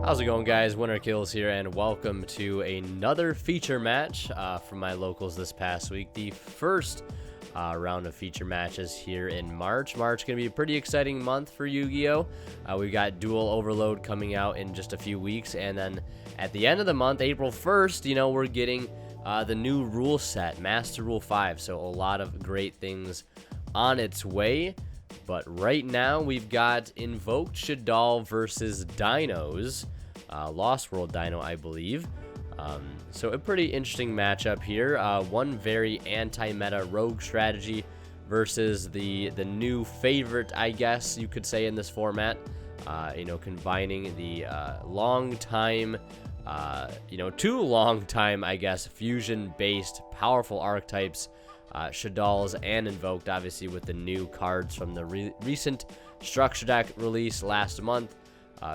How's it going, guys? Winner Kills here, and welcome to another feature match from my locals this past week. The first round of feature matches here in March. March going to be a pretty exciting month for Yu-Gi-Oh! We've got Dual Overload coming out in just a few weeks, and then at the end of the month, April 1st, we're getting the new rule set, Master Rule 5. So a lot of great things on its way. But right now, we've got Invoked Shaddoll versus Dinos. Lost World Dino, I believe. So a pretty interesting matchup here. One very anti-meta rogue strategy versus the new favorite, I guess you could say, in this format. Combining the two long time, I guess, fusion-based powerful archetypes, Shaddolls and Invoked, obviously with the new cards from the recent structure deck release last month.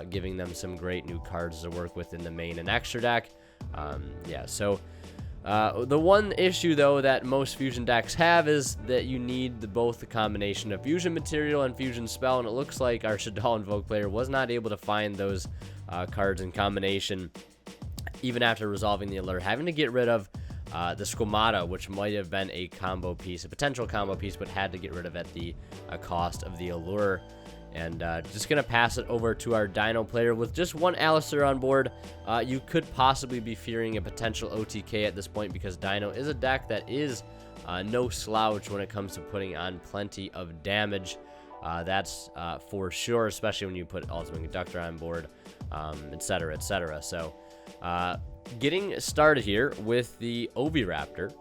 Giving them some great new cards to work with in the main and extra deck. The one issue, though, that most fusion decks have is that you need both the combination of fusion material and fusion spell, and it looks like our Shaddoll Invoked player was not able to find those cards in combination, even after resolving the alert, having to get rid of the Squamata, which might have been a combo piece, a potential combo piece, but had to get rid of at the cost of the allure. And just going to pass it over to our Dino player with just one Alistair on board. You could possibly be fearing a potential OTK at this point, because Dino is a deck that is no slouch when it comes to putting on plenty of damage. That's for sure, especially when you put Ultimate Conductor on board, etc., etc. So getting started here with the Oviraptor.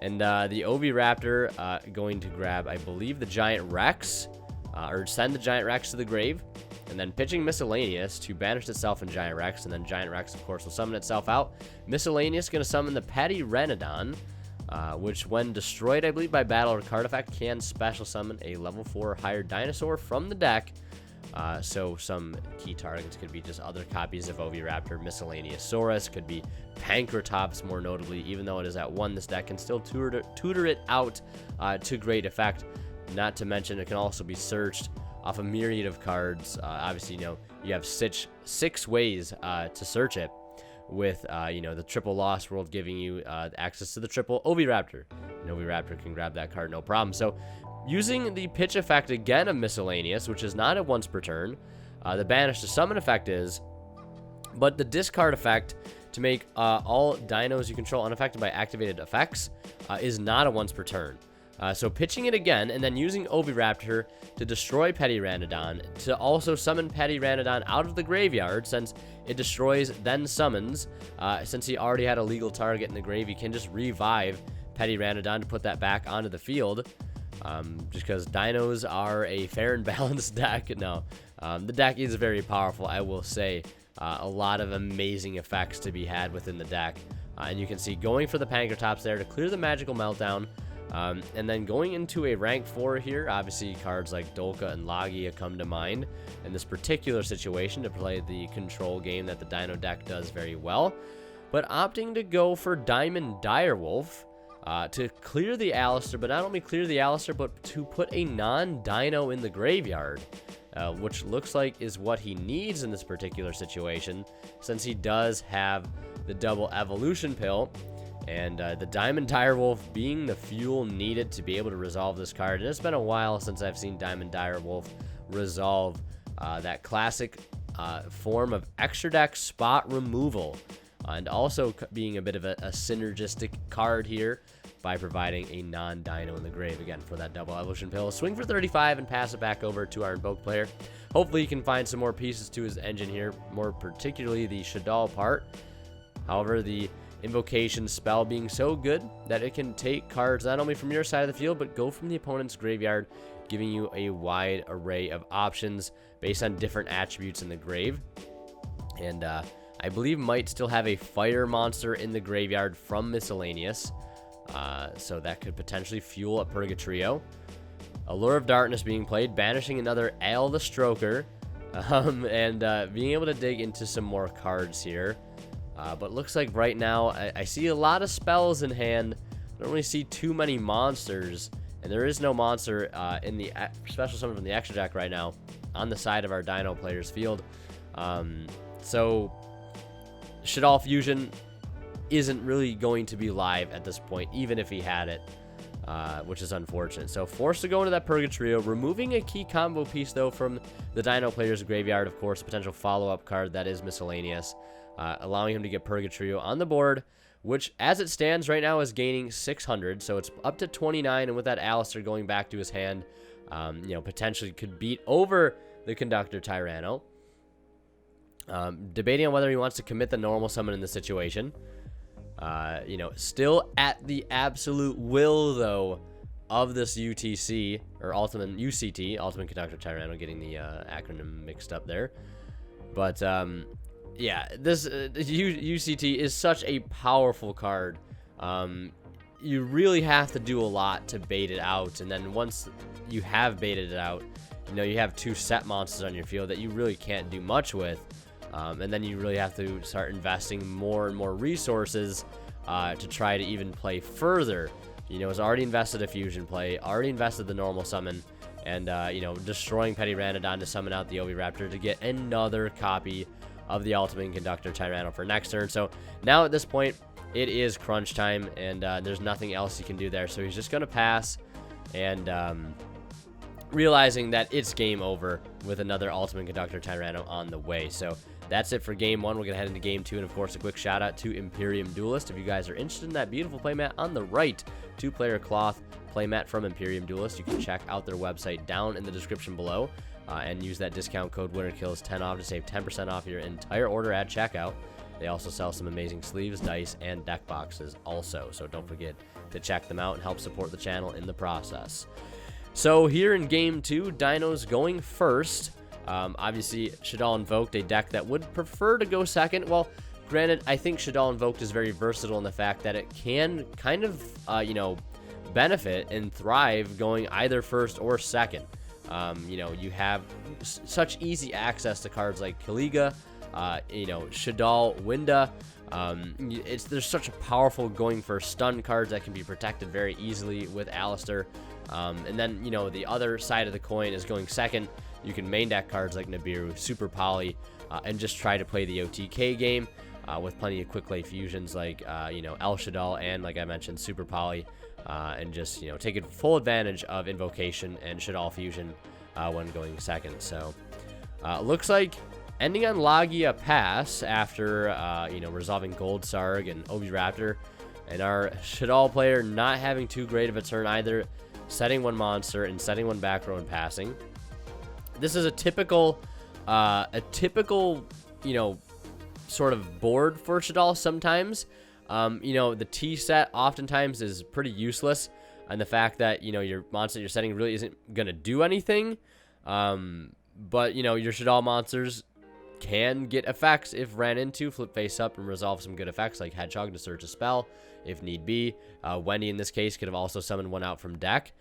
And the Oviraptor going to grab, I believe, the Giant Rex. Or send the Giant Rex to the grave, and then pitching Miscellaneous to banish itself in Giant Rex, and then Giant Rex, of course, will summon itself out. Miscellaneous going to summon the Petty Renodon, which, when destroyed, I believe, by battle or card effect, can special summon a level 4 or higher dinosaur from the deck. So some key targets could be just other copies of Oviraptor, Miscellaneous Saurus, could be Pancratops, more notably. Even though it is at 1, this deck can still tutor it out to great effect. Not to mention, it can also be searched off a myriad of cards. Obviously, you have six ways to search it, with the triple Lost World giving you access to the triple Oviraptor. And Oviraptor can grab that card, no problem. So, using the pitch effect again of Miscellaneous, which is not at once per turn, the banish to summon effect is, but the discard effect to make all dinos you control unaffected by activated effects is not a once per turn. So pitching it again, and then using Oviraptor to destroy Petty Renodon, to also summon Petty Renodon out of the graveyard, since it destroys, then summons. Since he already had a legal target in the grave, he can just revive Petty Renodon to put that back onto the field. Just because dinos are a fair and balanced deck. No, the deck is very powerful, I will say. A lot of amazing effects to be had within the deck. And you can see going for the Pancratops there to clear the Magical Meltdown. And then going into a rank 4 here, obviously cards like Dolka and Logia come to mind in this particular situation to play the control game that the Dino deck does very well. But opting to go for Diamond Direwolf to clear the Alistair, but not only clear the Alistair, but to put a non-Dino in the graveyard, which looks like is what he needs in this particular situation, since he does have the double evolution pill. And the Diamond Direwolf being the fuel needed to be able to resolve this card. And it's been a while since I've seen Diamond Direwolf resolve that classic form of extra deck spot removal. And also being a bit of a synergistic card here by providing a non-dino in the grave, again, for that double evolution pill. Swing for 35 and pass it back over to our Invoked player. Hopefully he can find some more pieces to his engine here, more particularly the Shaddoll part. However, the Invocation spell being so good that it can take cards not only from your side of the field, but go from the opponent's graveyard, giving you a wide array of options based on different attributes in the grave. And I believe might still have a fire monster in the graveyard from Miscellaneous, so that could potentially fuel a Purgatrio. Allure of Darkness being played, banishing another Al the Stroker, and being able to dig into some more cards here. But looks like right now I see a lot of spells in hand. I don't really see too many monsters, and there is no monster in the special summon from the extra deck right now on the side of our Dino player's field. So Shaddoll Fusion isn't really going to be live at this point, even if he had it, which is unfortunate. So forced to go into that Purgatrio, removing a key combo piece, though, from the Dino player's graveyard. Of course, potential follow-up card that is miscellaneous, allowing him to get Purgatrio on the board, which, as it stands right now, is gaining 600. So it's up to 29, and with that Alistair going back to his hand, potentially could beat over the Conductor Tyranno. Debating on whether he wants to commit the normal summon in this situation. Still at the absolute will, though, of this UTC, or Ultimate UCT, Ultimate Conductor Tyranno, getting the acronym mixed up there. But, this UCT is such a powerful card. You really have to do a lot to bait it out, and then once you have baited it out, you have 2 set monsters on your field that you really can't do much with. And then you really have to start investing more and more resources to try to even play further. Has already invested a fusion play, already invested the normal summon, and, destroying Petty Ranadon to summon out the Oviraptor to get another copy of the Ultimate Conductor Tyranno for next turn. So now at this point, it is crunch time, and there's nothing else he can do there. So he's just going to pass, and realizing that it's game over with another Ultimate Conductor Tyranno on the way. So that's it for game 1. We're going to head into game 2. And, of course, a quick shout-out to Imperium Duelist. If you guys are interested in that beautiful playmat on the right, 2-player cloth playmat from Imperium Duelist, you can check out their website down in the description below and use that discount code WINNERKILLS10 off to save 10% off your entire order at checkout. They also sell some amazing sleeves, dice, and deck boxes also. So don't forget to check them out and help support the channel in the process. So here in game 2, Dino's going first. Obviously, Shaddoll Invoked, a deck that would prefer to go second. Well, granted, I think Shaddoll Invoked is very versatile in the fact that it can kind of, benefit and thrive going either first or second. You have such easy access to cards like Kaliga, Shaddoll, Winda. There's such a powerful going for stun cards that can be protected very easily with Alistair. And then, the other side of the coin is going second. You can main deck cards like Nibiru, Super Poly, and just try to play the OTK game with plenty of quick play fusions like, El Shaddoll and, like I mentioned, Super Poly, and just, take full advantage of Invocation and Shaddoll Fusion when going second. So, looks like ending on Logia Pass after, resolving Gold Sarg and Oviraptor, and our Shaddoll player not having too great of a turn either, setting 1 monster and setting 1 back row and passing. This is a typical, sort of board for Shaddoll sometimes. The T set oftentimes is pretty useless, and the fact that, your monster you're setting really isn't going to do anything. But, your Shaddoll monsters can get effects if ran into, flip face up and resolve some good effects like Hedgehog to search a spell if need be. Wendy in this case could have also summoned 1 out from deck.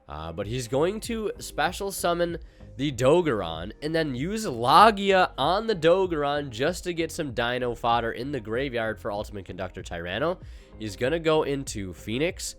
But he's going to special summon the Dogoron and then use Logia on the Dogoron just to get some Dino fodder in the graveyard for Ultimate Conductor Tyranno. He's going to go into Phoenix,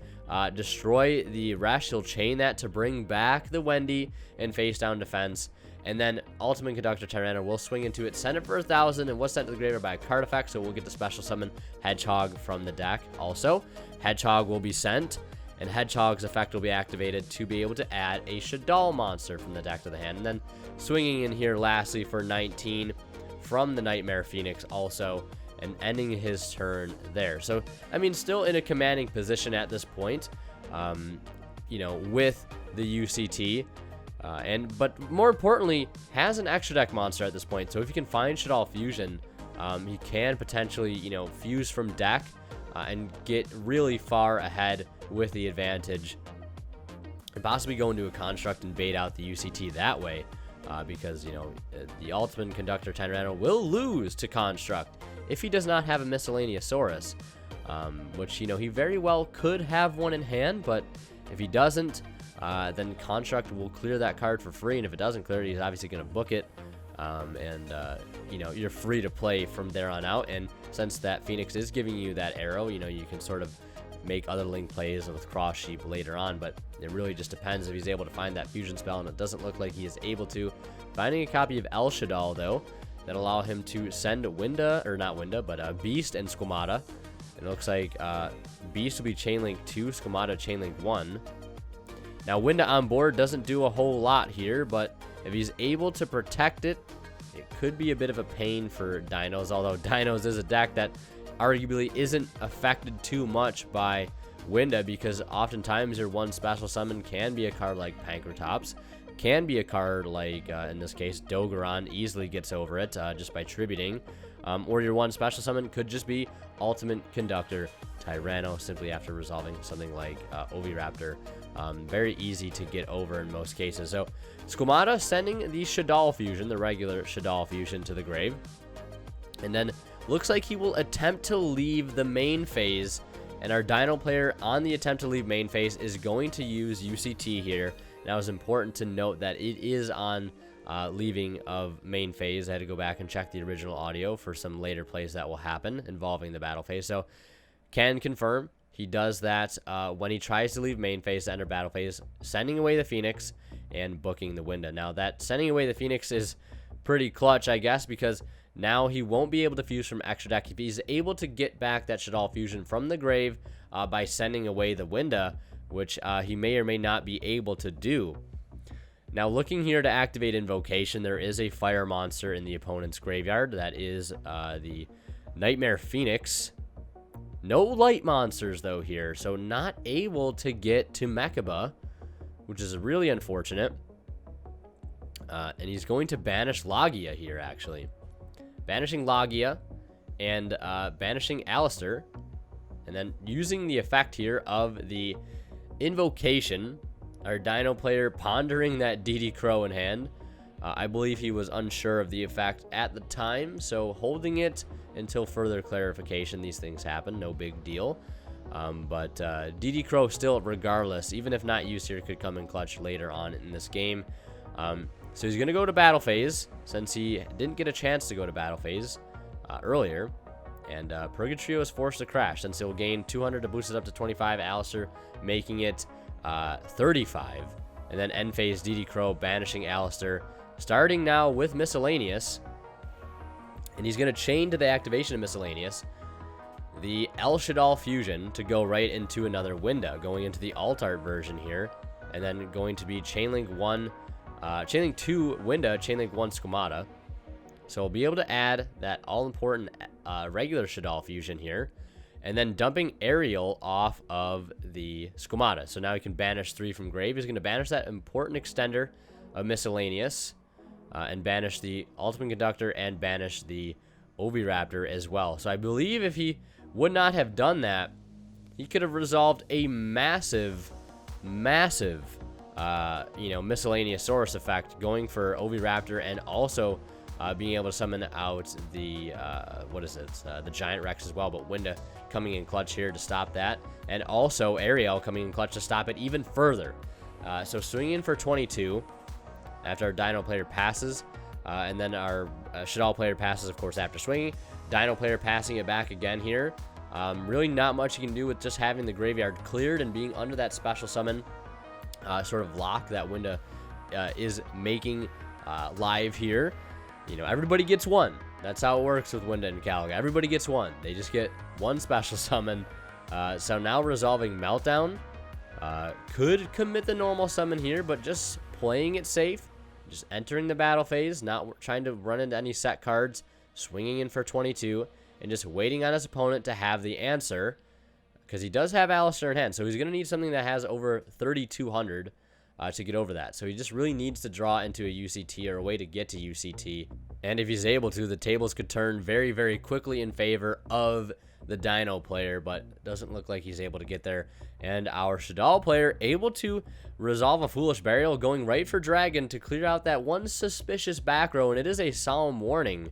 destroy the Rash. He'll chain that to bring back the Wendy and face down defense. And then Ultimate Conductor Tyranno will swing into it, send it for 1,000, and was sent to the graveyard by a card effect, so we'll get the special summon Hedgehog from the deck. Also, Hedgehog will be sent, and Hedgehog's effect will be activated to be able to add a Shaddoll monster from the deck to the hand. And then swinging in here lastly for 19 from the Nightmare Phoenix also, and ending his turn there. So, still in a commanding position at this point, with the UCT. But more importantly, has an extra deck monster at this point. So if you can find Shaddoll Fusion, he can potentially, fuse from deck and get really far ahead with the advantage, and possibly go into a construct and bait out the UCT that way, because, the Ultimate Conductor Tyranno will lose to construct if he does not have a Miscellaneousaurus, which, he very well could have one in hand, but if he doesn't, then construct will clear that card for free, and if it doesn't clear it, he's obviously going to book it, you're free to play from there on out. And since that Phoenix is giving you that arrow, you can sort of make other link plays with Cross Sheep later on, but it really just depends if he's able to find that fusion spell, and it doesn't look like he is able to. Finding a copy of El Shaddoll, though, that allow him to send Winda, or not Winda, but Beast and Squamata. It looks like Beast will be Chainlink 2, Squamata Chainlink 1. Now, Winda on board doesn't do a whole lot here, but if he's able to protect it, it could be a bit of a pain for Dinos, although Dinos is a deck that arguably isn't affected too much by Winda, because oftentimes your one special summon can be a card like Pankratops, can be a card like, in this case, Dogoran easily gets over it just by tributing, or your one special summon could just be Ultimate Conductor Tyranno, simply after resolving something like Oviraptor. Very easy to get over in most cases. So Squamata sending the Shaddoll fusion, the regular Shaddoll fusion, to the grave, and then looks like he will attempt to leave the main phase, and our Dino player on the attempt to leave main phase is going to use UCT here. Now, it's important to note that it is on leaving of main phase. I had to go back and check the original audio for some later plays that will happen involving the battle phase. So can confirm he does that when he tries to leave main phase to enter battle phase, sending away the Phoenix and booking the Winda. Now, that sending away the Phoenix is pretty clutch, I guess, because now he won't be able to fuse from extra deck. If he's able to get back that Shaddoll fusion from the grave by sending away the Winda, which he may or may not be able to do. Now, looking here to activate Invocation, there is a fire monster in the opponent's graveyard. That is the Nightmare Phoenix. No light monsters, though, here, so not able to get to Mechaba, which is really unfortunate. And he's going to banish Logia here, actually. Banishing Logia and banishing Alistair, and then using the effect here of the Invocation, our Dino player pondering that DD Crow in hand. I believe he was unsure of the effect at the time, so holding it until further clarification. These things happen, no big deal. But DD Crow still, regardless, even if not used here, could come in clutch later on in this game. So he's going to go to battle phase, since he didn't get a chance to go to battle phase earlier. And Purgatrio is forced to crash, since he'll gain 200 to boost it up to 25. Alistair making it 35. And then end phase DD Crow banishing Alistair, starting now with Miscellaneous. And he's going to chain to the activation of Miscellaneous the El Shaddoll fusion to go right into another Winda, going into the alt art version here. And then going to be Chainlink 1, Chainlink 2 Winda, Chainlink 1 Squamata. So we'll be able to add that all-important regular Shaddoll fusion here, and then dumping Ariel off of the Squamata. So now he can banish 3 from grave. He's going to banish that important extender of Miscellaneous, and banish the Ultimate Conductor and banish the Oviraptor as well. So I believe if he would not have done that, he could have resolved a massive, Miscellaneous Source effect, going for Oviraptor, and also being able to summon out the, the Giant Rex as well, but Winda coming in clutch here to stop that, and also Ariel coming in clutch to stop it even further. So swinging for 22 after our Dino player passes, and then our Shaddoll player passes, of course, after swinging. Dino player passing it back again here. Really not much you can do with just having the graveyard cleared and being under that special summon sort of lock that Winda is making live here. You know, everybody gets one. That's how it works with Winda and Caliga. Everybody gets one. They just get one special summon. So now resolving Meltdown. Could commit the normal summon here, but just playing it safe. Just entering the battle phase, not trying to run into any set cards. Swinging in for 22, and just waiting on his opponent to have the answer. Because he does have Alistair in hand, so he's going to need something that has over 3,200 to get over that. So he just really needs to draw into a UCT or a way to get to UCT. And if he's able to, the tables could turn very, very quickly in favor of the Dino player, but it doesn't look like he's able to get there. And our Shaddoll player able to resolve a Foolish Burial, going right for Dragon to clear out that one suspicious back row, and it is a Solemn Warning.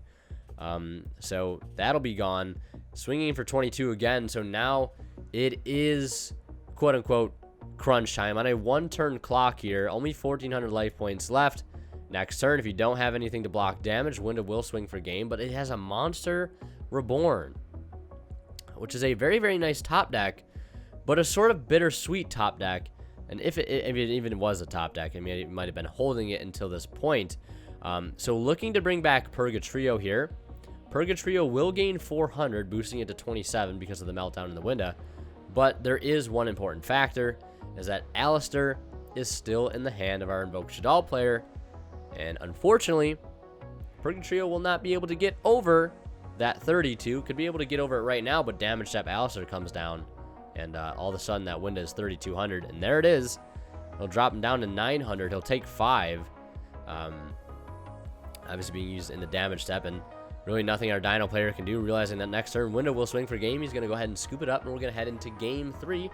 So that'll be gone. Swinging for 22 again, so now it is quote-unquote crunch time on a one-turn clock here. Only 1,400 life points left. Next turn, if you don't have anything to block damage, Winda will swing for game, but it has a Monster Reborn, which is a very, very nice top deck, but a sort of bittersweet top deck. And if it even was a top deck, I mean, it might have been holding it until this point. So looking to bring back Purgatrio here. Purgatrio will gain 400, boosting it to 27 because of the meltdown in the window. But there is one important factor, is that Alistair is still in the hand of our Invoked Shaddoll player. And unfortunately, Purgatrio will not be able to get over that 32. Could be able to get over it right now, but damage step Alistair comes down. And all of a sudden, that window is 3,200. And there it is. He'll drop him down to 900. He'll take 5. Obviously being used in the damage step. And really nothing our Dino player can do. Realizing that next turn, window will swing for game. He's going to go ahead and scoop it up. And we're going to head into game 3.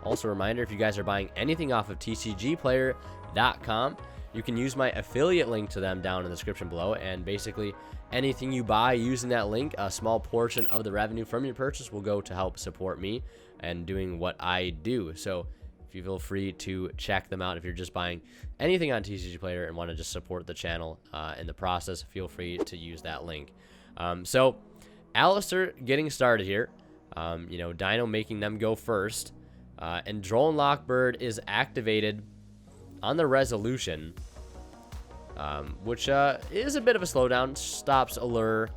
Also a reminder, if you guys are buying anything off of tcgplayer.com, you can use my affiliate link to them down in the description below. And basically, anything you buy using that link, a small portion of the revenue from your purchase will go to help support me and doing what I do. So if you feel free to check them out, if you're just buying anything on TCG Player and want to just support the channel in the process, feel free to use that link. So Alistair getting started here. Dino making them go first. And Drone Lockbird is activated on the resolution, which is a bit of a slowdown. Stops Allure,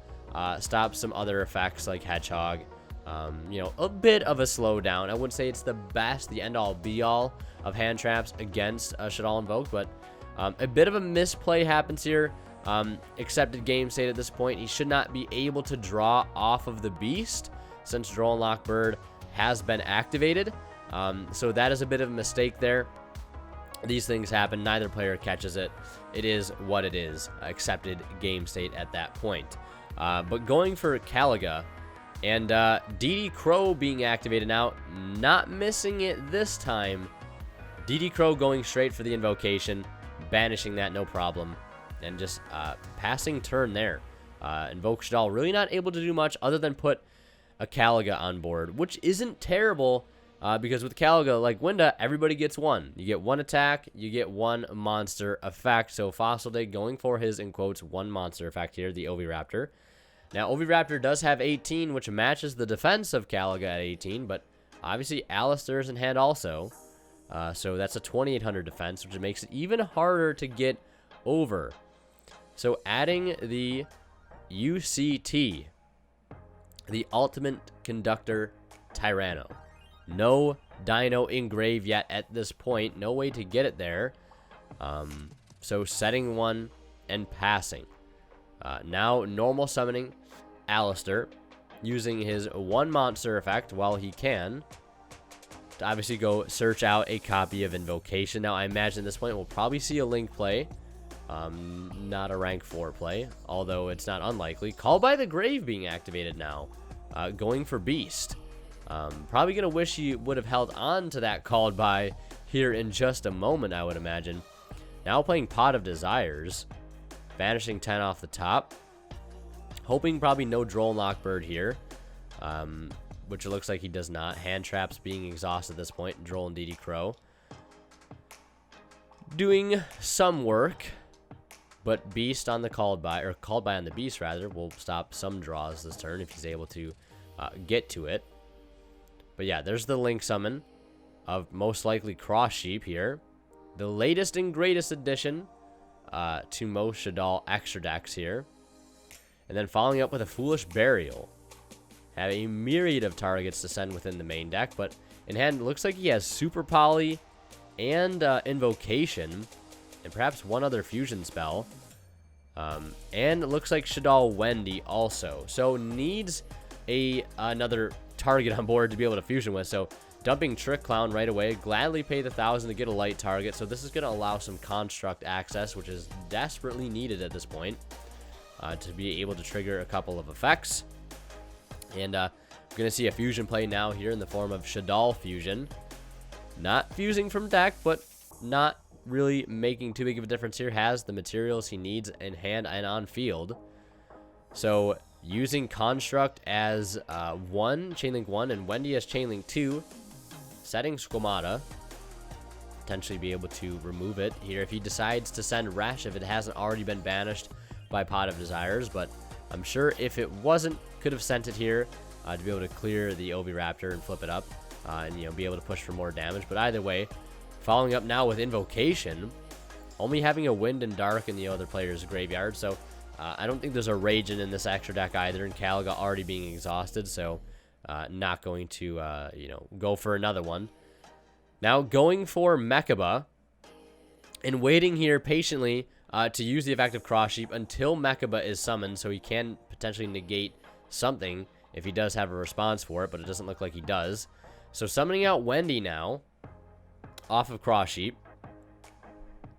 stops some other effects like Hedgehog. A bit of a slowdown. I wouldn't say it's the best, the end-all, be-all of hand traps against Shaddoll Invoked, but a bit of a misplay happens here. Accepted game state at this point. He should not be able to draw off of the Beast since Drone Lockbird has been activated. So that is a bit of a mistake there. These things happen. Neither player catches it. It is what it is. Accepted game state at that point. But going for Caliga and DD Crow being activated now, not missing it this time. DD Crow going straight for the invocation, banishing that no problem, and just passing turn there. Invoked Shaddoll really not able to do much other than put a Caliga on board, which isn't terrible. Because with Caliga, like Winda, everybody gets one. You get one attack, you get one monster effect. So Fossil Day going for his, in quotes, one monster effect here, the Oviraptor. Now, Oviraptor does have 18, which matches the defense of Caliga at 18, but obviously Alistair's in hand also. So that's a 2,800 defense, which makes it even harder to get over. So adding the UCT, the Ultimate Conductor Tyranno. No Dino engrave yet at this point. No way to get it there. So setting one and passing. Now normal summoning Alistair, using his one monster effect while he can to obviously go search out a copy of Invocation. Now I imagine at this point we'll probably see a Link play. Not a rank 4 play, although it's not unlikely. Call by the Grave being activated now. Going for Beast. Probably going to wish he would have held on to that called by here in just a moment, I would imagine. Now playing Pot of Desires. Banishing 10 off the top. Hoping probably no Drone Lockbird here. Which it looks like he does not. Hand traps being exhausted at this point. Droll and DD Crow. Doing some work. But Beast on the called by, or called by on the Beast rather, will stop some draws this turn if he's able to get to it. But yeah, there's the Link summon of most likely Cross Sheep here. The latest and greatest addition to most Shaddoll extra decks here. And then following up with a Foolish Burial. Have a myriad of targets to send within the main deck, but in hand, it looks like he has Super Poly and Invocation, and perhaps one other fusion spell. And it looks like Shaddoll Wendy also. So needs another target on board to be able to fusion with. So dumping Trick Clown right away. Gladly pay the 1,000 to get a light target. So this is going to allow some construct access, which is desperately needed at this point, to be able to trigger a couple of effects. And we're going to see a fusion play now here in the form of Shaddoll Fusion. Not fusing from deck, but not really making too big of a difference here. Has the materials he needs in hand and on field. So using Construct as 1, Chainlink 1, and Wendy as Chainlink 2. Setting Squamata. Potentially be able to remove it here if he decides to send Resh, if it hasn't already been banished by Pot of Desires. But I'm sure if it wasn't, could have sent it here to be able to clear the Oviraptor and flip it up. And be able to push for more damage. But either way, following up now with Invocation. only having a Wind and Dark in the other player's graveyard. So I don't think there's a Raging in this extra deck either, and Caliga already being exhausted, so not going to, go for another one. Now going for Mechaba, and waiting here patiently to use the effect of Cross Sheep until Mechaba is summoned, so he can potentially negate something if he does have a response for it, but it doesn't look like he does. So summoning out Wendy now off of Cross Sheep,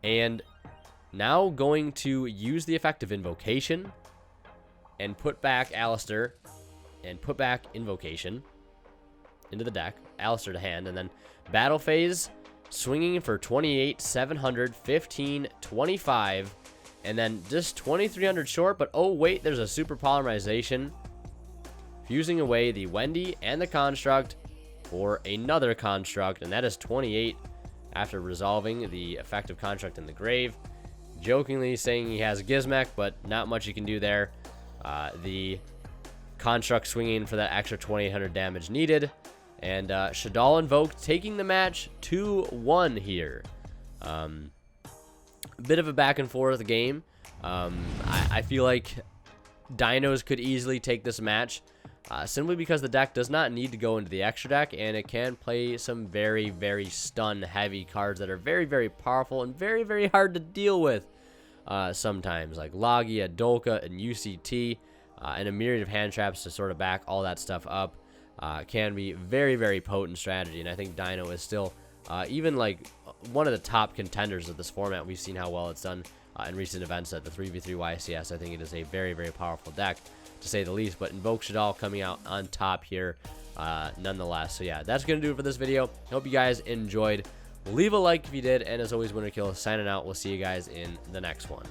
and now going to use the effect of Invocation and put back Alistair and put back Invocation into the deck, Alistair to hand, and then Battle Phase, swinging for 28, 700, 15, 25, and then just 2,300 short, but oh wait, there's a Super Polymerization, fusing away the Wendy and the Construct for another Construct, and that is 28 after resolving the effective Construct in the grave. Jokingly saying he has Gizmek, but not much you can do there. The Construct swinging for that extra 2,800 damage needed. And Shaddoll Invoked taking the match 2-1 here. A bit of a back and forth game. I feel like Dinos could easily take this match, simply because the deck does not need to go into the extra deck, and it can play some very, very stun heavy cards that are very, very powerful and very, very hard to deal with sometimes, like Logia, Dolka, and UCT, and a myriad of hand traps to sort of back all that stuff up. Can be very, very potent strategy, and I think Dino is still even like one of the top contenders of this format. We've seen how well it's done in recent events at the 3v3 YCS. I think it is a very, very powerful deck, to say the least, but Invoke Shaddoll coming out on top here nonetheless. So yeah, that's going to do it for this video. Hope you guys enjoyed. Leave a like if you did, and as always, Winner Kill signing out. We'll see you guys in the next one.